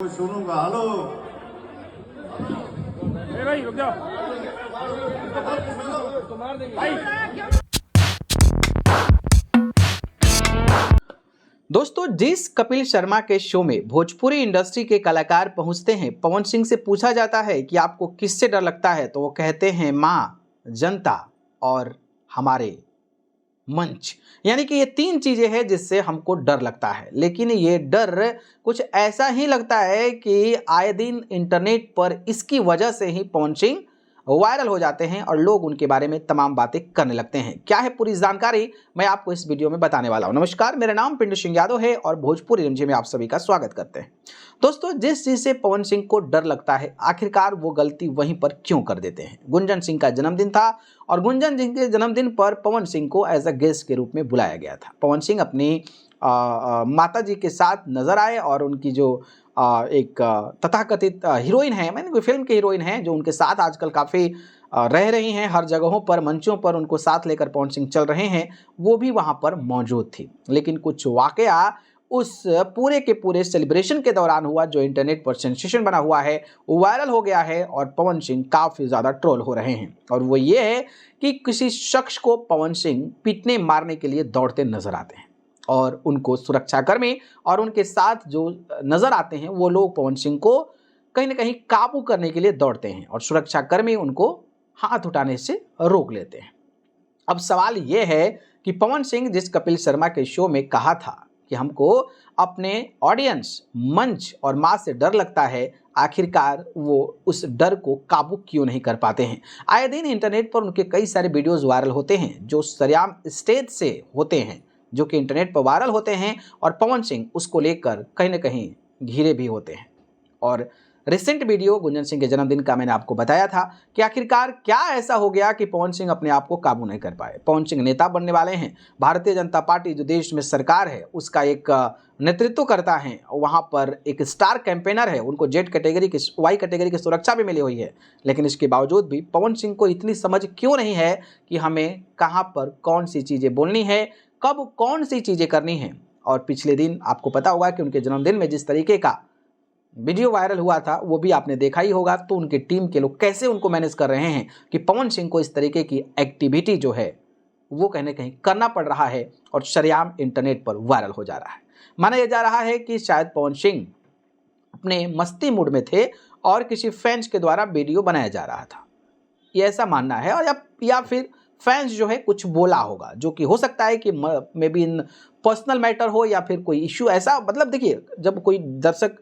सुनूंगा। हेलो भाई रुक जाओ तो मार देंगे भाई। दोस्तों, जिस कपिल शर्मा के शो में भोजपुरी इंडस्ट्री के कलाकार पहुंचते हैं, पवन सिंह से पूछा जाता है कि आपको किससे डर लगता है, तो वो कहते हैं माँ, जनता और हमारे मंच। यानी कि ये तीन चीजें हैं जिससे हमको डर लगता है। लेकिन ये डर कुछ ऐसा ही लगता है कि आए दिन इंटरनेट पर इसकी वजह से ही पवन सिंह वायरल हो जाते हैं और लोग उनके बारे में तमाम बातें करने लगते हैं। क्या है पूरी जानकारी, मैं आपको इस वीडियो में बताने वाला हूं। नमस्कार, मेरा नाम पिंटू सिंह यादव है और भोजपुरी रिमझिम में आप सभी का स्वागत करते हैं। दोस्तों, जिस चीज से पवन सिंह को डर लगता है, आखिरकार वो गलती वहीं पर क्यों कर देते हैं। गुंजन सिंह का जन्मदिन था और गुंजन सिंह के जन्मदिन पर पवन सिंह को एज अ गेस्ट के रूप में बुलाया गया था। पवन सिंह अपनी माता जी के साथ नजर आए और उनकी जो एक तथाकथित हीरोइन है, मैंने कोई फिल्म की हीरोइन है, जो उनके साथ आजकल काफ़ी रह रही हैं, हर जगहों पर मंचों पर उनको साथ लेकर पवन सिंह चल रहे हैं, वो भी वहाँ पर मौजूद थी। लेकिन कुछ वाकया उस पूरे के पूरे सेलिब्रेशन के दौरान हुआ जो इंटरनेट पर सेंसेशन बना हुआ है, वायरल हो गया है और पवन सिंह काफ़ी ज़्यादा ट्रोल हो रहे हैं। और वो ये है कि किसी शख्स को पवन सिंह पीटने मारने के लिए दौड़ते नजर आते हैं और उनको सुरक्षाकर्मी और उनके साथ जो नजर आते हैं वो लोग पवन सिंह को कहीं ना कहीं काबू करने के लिए दौड़ते हैं और सुरक्षाकर्मी उनको हाथ उठाने से रोक लेते हैं। अब सवाल ये है कि पवन सिंह जिस कपिल शर्मा के शो में कहा था कि हमको अपने ऑडियंस, मंच और माँ से डर लगता है, आखिरकार वो उस डर को काबू क्यों नहीं कर पाते हैं। आए दिन इंटरनेट पर उनके कई सारे वीडियोस वायरल होते हैं जो सरेआम स्टेज से होते हैं, जो कि इंटरनेट पर वायरल होते हैं और पवन सिंह उसको लेकर कहीं ना कहीं घिरे भी होते हैं। और रिसेंट वीडियो गुंजन सिंह के जन्मदिन का मैंने आपको बताया था कि आखिरकार क्या ऐसा हो गया कि पवन सिंह अपने आप को काबू नहीं कर पाए। पवन सिंह नेता बनने वाले हैं, भारतीय जनता पार्टी जो देश में सरकार है उसका एक नेतृत्व करता है, वहाँ पर एक स्टार कैंपेनर है, उनको जेड कैटेगरी की, वाई कैटेगरी की सुरक्षा भी मिली हुई है। लेकिन इसके बावजूद भी पवन सिंह को इतनी समझ क्यों नहीं है कि हमें कहाँ पर कौन सी चीज़ें बोलनी है, कब कौन सी चीज़ें करनी है। और पिछले दिन आपको पता होगा कि उनके जन्मदिन में जिस तरीके का वीडियो वायरल हुआ था वो भी आपने देखा ही होगा। तो उनके टीम के लोग कैसे उनको मैनेज कर रहे हैं कि पवन सिंह को इस तरीके की एक्टिविटी जो है वो कहीं ना कहीं करना पड़ रहा है और सरेआम इंटरनेट पर वायरल हो जा रहा है। माना यह जा रहा है कि शायद पवन सिंह अपने मस्ती मूड में थे और किसी फैंस के द्वारा वीडियो बनाया जा रहा था, ये ऐसा मानना है। और या फिर फैंस जो है कुछ बोला होगा, जो कि हो सकता है कि may be in personal matter हो या फिर कोई इश्यू ऐसा। मतलब देखिए, जब कोई दर्शक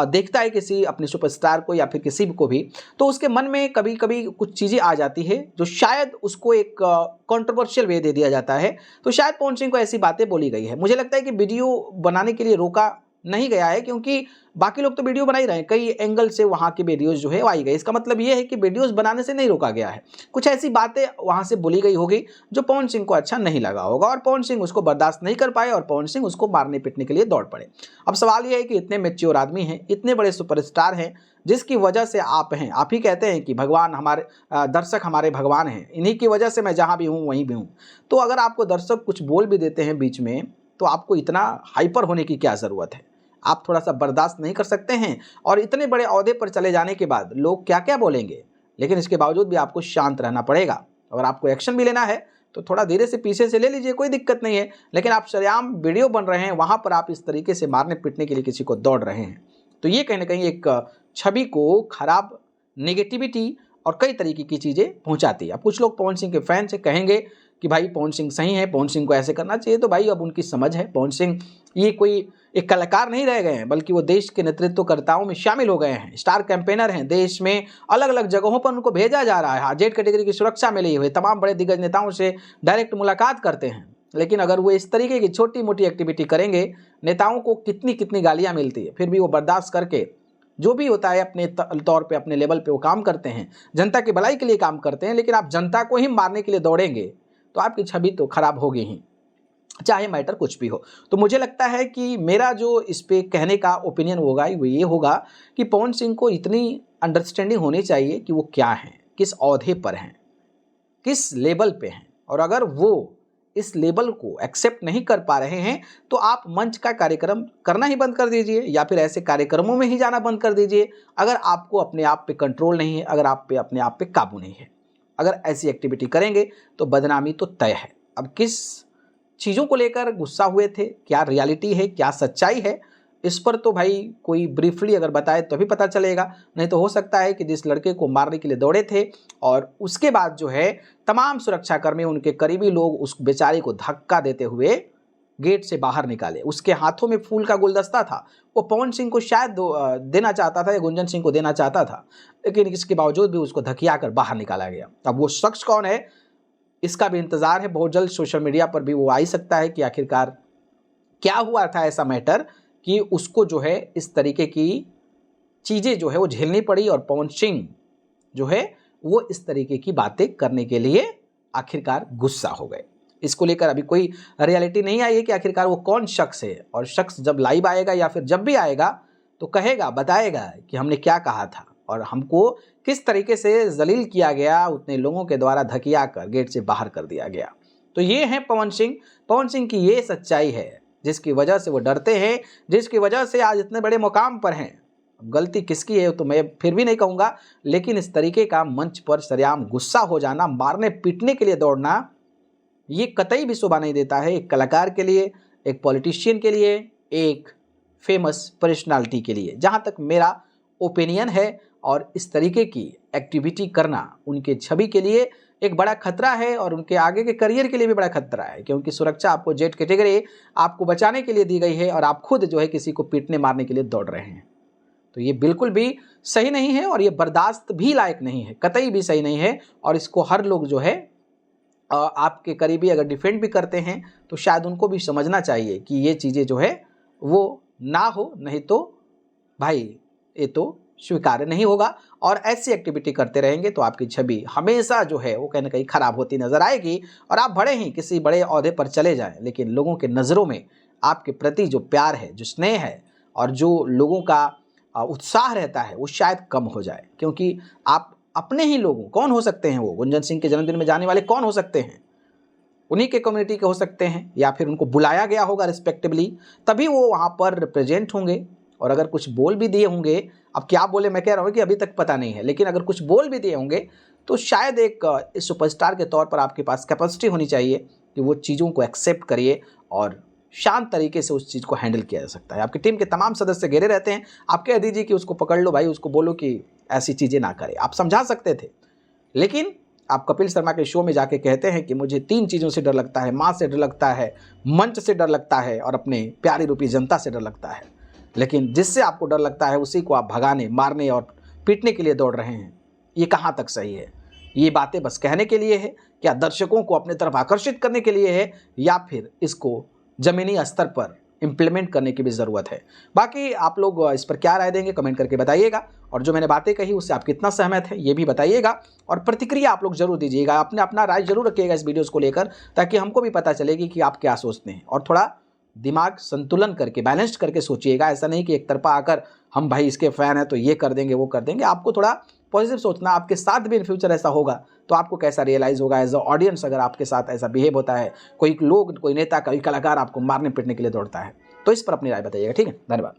देखता है किसी अपने सुपरस्टार को या फिर किसी को भी, तो उसके मन में कभी कभी कुछ चीज़ें आ जाती है जो शायद उसको एक कंट्रोवर्शियल वे दे दिया जाता है। तो शायद पवन सिंह को ऐसी बातें बोली गई है। मुझे लगता है कि वीडियो बनाने के लिए रोका नहीं गया है, क्योंकि बाकी लोग तो वीडियो बना ही रहे हैं, कई एंगल से वहाँ की वीडियोस जो है आई गई। इसका मतलब ये है कि वीडियोस बनाने से नहीं रोका गया है, कुछ ऐसी बातें वहाँ से बोली गई होगी जो पवन सिंह को अच्छा नहीं लगा होगा और पवन सिंह उसको बर्दाश्त नहीं कर पाए और पवन सिंह उसको मारने पीटने के लिए दौड़ पड़े। अब सवाल ये है कि इतने मैच्योर आदमी हैं, इतने बड़े सुपरस्टार हैं, जिसकी वजह से आप हैं, आप ही कहते हैं कि भगवान हमारे, दर्शक हमारे भगवान हैं, इन्हीं की वजह से मैं जहाँ भी हूँ वहीं भी हूँ। तो अगर आपको दर्शक कुछ बोल भी देते हैं बीच में, तो आपको इतना हाइपर होने की क्या ज़रूरत है। आप थोड़ा सा बर्दाश्त नहीं कर सकते हैं और इतने बड़े ओहदे पर चले जाने के बाद लोग क्या क्या बोलेंगे। लेकिन इसके बावजूद भी आपको शांत रहना पड़ेगा। अगर आपको एक्शन भी लेना है तो थोड़ा धीरे से पीछे से ले लीजिए, कोई दिक्कत नहीं है। लेकिन आप सरेआम वीडियो बन रहे हैं, वहाँ पर आप इस तरीके से मारने पीटने के लिए किसी को दौड़ रहे हैं, तो ये कहीं ना कहीं एक छवि को खराब, नेगेटिविटी और कई तरीके की चीज़ें पहुँचाती है। अब कुछ लोग पवन सिंह के फैन से कहेंगे कि भाई पवन सिंह सही है, पवन सिंह को ऐसे करना चाहिए। तो भाई अब उनकी समझ है, पवन सिंह ये कोई एक कलाकार नहीं रह गए हैं, बल्कि वो देश के नेतृत्वकर्ताओं में शामिल हो गए हैं, स्टार कैंपेनर हैं। देश में अलग अलग जगहों पर उनको भेजा जा रहा है, जेड कैटेगरी की सुरक्षा मिली हुई, तमाम बड़े दिग्गज नेताओं से डायरेक्ट मुलाकात करते हैं। लेकिन अगर वो इस तरीके की छोटी मोटी एक्टिविटी करेंगे, नेताओं को कितनी कितनी गालियाँ मिलती है, फिर भी वो बर्दाश्त करके जो भी होता है अपने तौर पे, अपने लेवल पे वो काम करते हैं, जनता की भलाई के लिए काम करते हैं। लेकिन आप जनता को ही मारने के लिए दौड़ेंगे तो आपकी छवि तो खराब होगी ही, चाहे मैटर कुछ भी हो। तो मुझे लगता है कि मेरा जो इस पे कहने का ओपिनियन होगा वो ये होगा कि पवन सिंह को इतनी अंडरस्टैंडिंग होनी चाहिए कि वो क्या हैं, किस ओहदे पर हैं, किस लेवल पे हैं। और अगर वो इस लेवल को एक्सेप्ट नहीं कर पा रहे हैं तो आप मंच का कार्यक्रम करना ही बंद कर दीजिए या फिर ऐसे कार्यक्रमों में ही जाना बंद कर दीजिए अगर आपको अपने आप पे कंट्रोल नहीं है, अगर आप पे अपने आप पे काबू नहीं है। अगर ऐसी एक्टिविटी करेंगे तो बदनामी तो तय है। अब किस चीज़ों को लेकर गुस्सा हुए थे, क्या रियलिटी है, क्या सच्चाई है, इस पर तो भाई कोई ब्रीफली अगर बताए तभी पता चलेगा। नहीं तो हो सकता है कि जिस लड़के को मारने के लिए दौड़े थे और उसके बाद जो है तमाम सुरक्षाकर्मी, उनके करीबी लोग उस बेचारे को धक्का देते हुए गेट से बाहर निकाले। उसके हाथों में फूल का गुलदस्ता था, वो पवन सिंह को शायद देना चाहता था या गुंजन सिंह को देना चाहता था, लेकिन इसके बावजूद भी उसको धकिया कर बाहर निकाला गया। अब वो शख्स कौन है इसका भी इंतजार है, बहुत जल्द सोशल मीडिया पर भी वो आ ही सकता है कि आखिरकार क्या हुआ था ऐसा मैटर कि उसको जो है इस तरीके की चीज़ें जो है वो झेलनी पड़ी और पवन सिंह जो है वो इस तरीके की बातें करने के लिए आखिरकार गुस्सा हो गए। इसको लेकर अभी कोई रियलिटी नहीं आई है कि आखिरकार वो कौन शख्स है, और शख्स जब लाइव आएगा या फिर जब भी आएगा तो कहेगा, बताएगा कि हमने क्या कहा था और हमको किस तरीके से जलील किया गया, उतने लोगों के द्वारा धकिया कर गेट से बाहर कर दिया गया। तो ये है पवन सिंह। पवन सिंह की ये सच्चाई है जिसकी वजह से वो डरते हैं, जिसकी वजह से आज इतने बड़े मुकाम पर हैं। गलती किसकी है तो मैं फिर भी नहीं कहूँगा, लेकिन इस तरीके का मंच पर सरेआम गुस्सा हो जाना, मारने पीटने के लिए दौड़ना, ये कतई भी शोभा नहीं देता है एक कलाकार के लिए, एक पॉलिटिशियन के लिए, एक फेमस पर्सनालिटी के लिए, जहाँ तक मेरा ओपिनियन है। और इस तरीके की एक्टिविटी करना उनके छवि के लिए एक बड़ा खतरा है और उनके आगे के करियर के लिए भी बड़ा खतरा है, क्योंकि सुरक्षा आपको जेड कैटेगरी आपको बचाने के लिए दी गई है और आप खुद जो है किसी को पीटने मारने के लिए दौड़ रहे हैं। तो ये बिल्कुल भी सही नहीं है और ये बर्दाश्त भी लायक नहीं है, कतई भी सही नहीं है। और इसको हर लोग जो है आपके करीबी अगर डिफेंड भी करते हैं तो शायद उनको भी समझना चाहिए कि ये चीज़ें जो है वो ना हो, नहीं तो भाई ये तो स्वीकार्य नहीं होगा। और ऐसी एक्टिविटी करते रहेंगे तो आपकी छवि हमेशा जो है वो कहीं ना कहीं खराब होती नजर आएगी। और आप भले ही किसी बड़े ओहदे पर चले जाएं, लेकिन लोगों के नज़रों में आपके प्रति जो प्यार है, जो स्नेह है और जो लोगों का उत्साह रहता है वो शायद कम हो जाए, क्योंकि आप अपने ही लोगों, कौन हो सकते हैं वो, गुंजन सिंह के जन्मदिन में जाने वाले कौन हो सकते हैं, उन्हीं के कम्युनिटी के हो सकते हैं या फिर उनको बुलाया गया होगा रिस्पेक्टिवली, तभी वो वहाँ पर रिप्रेजेंट होंगे। और अगर कुछ बोल भी दिए होंगे, अब क्या बोले मैं कह रहा हूँ कि अभी तक पता नहीं है, लेकिन अगर कुछ बोल भी दिए होंगे तो शायद एक सुपरस्टार के तौर पर आपके पास कैपेसिटी होनी चाहिए कि वो चीज़ों को एक्सेप्ट करिए और शांत तरीके से उस चीज़ को हैंडल किया जा सकता है। आपकी टीम के तमाम सदस्य घेरे रहते हैं, आप कह दीजिए कि उसको पकड़ लो भाई, उसको बोलो कि ऐसी चीज़ें ना करे, आप समझा सकते थे। लेकिन आप कपिल शर्मा के शो में जाके कहते हैं कि मुझे 3 चीज़ों से डर लगता है, माँ से डर लगता है, मंच से डर लगता है और अपने प्यारी रूपी जनता से डर लगता है। लेकिन जिससे आपको डर लगता है उसी को आप भगाने, मारने और पीटने के लिए दौड़ रहे हैं। ये कहाँ तक सही है? ये बातें बस कहने के लिए है, क्या दर्शकों को अपने तरफ आकर्षित करने के लिए है, या फिर इसको ज़मीनी स्तर पर इम्प्लीमेंट करने की भी ज़रूरत है? बाकी आप लोग इस पर क्या राय देंगे कमेंट करके बताइएगा, और जो मैंने बातें कही उससे आप कितना सहमत है ये भी बताइएगा, और प्रतिक्रिया आप लोग जरूर दीजिएगा, अपना राय जरूर रखिएगा इस वीडियोज़ को लेकर, ताकि हमको भी पता चलेगी कि आप क्या सोचते हैं। और थोड़ा दिमाग संतुलन करके, बैलेंस्ड करके सोचिएगा, ऐसा नहीं कि एक तरफा आकर हम भाई इसके फ़ैन हैं तो ये कर देंगे वो कर देंगे। आपको थोड़ा पॉजिटिव सोचना, आपके साथ भी इन फ्यूचर ऐसा होगा तो आपको कैसा रियलाइज़ होगा एज अ ऑडियंस, अगर आपके साथ ऐसा बिहेव होता है, कोई लोग, कोई नेता, कोई कलाकार आपको मारने पीटने के लिए दौड़ता है। तो इस पर अपनी राय बताइएगा, ठीक है? धन्यवाद।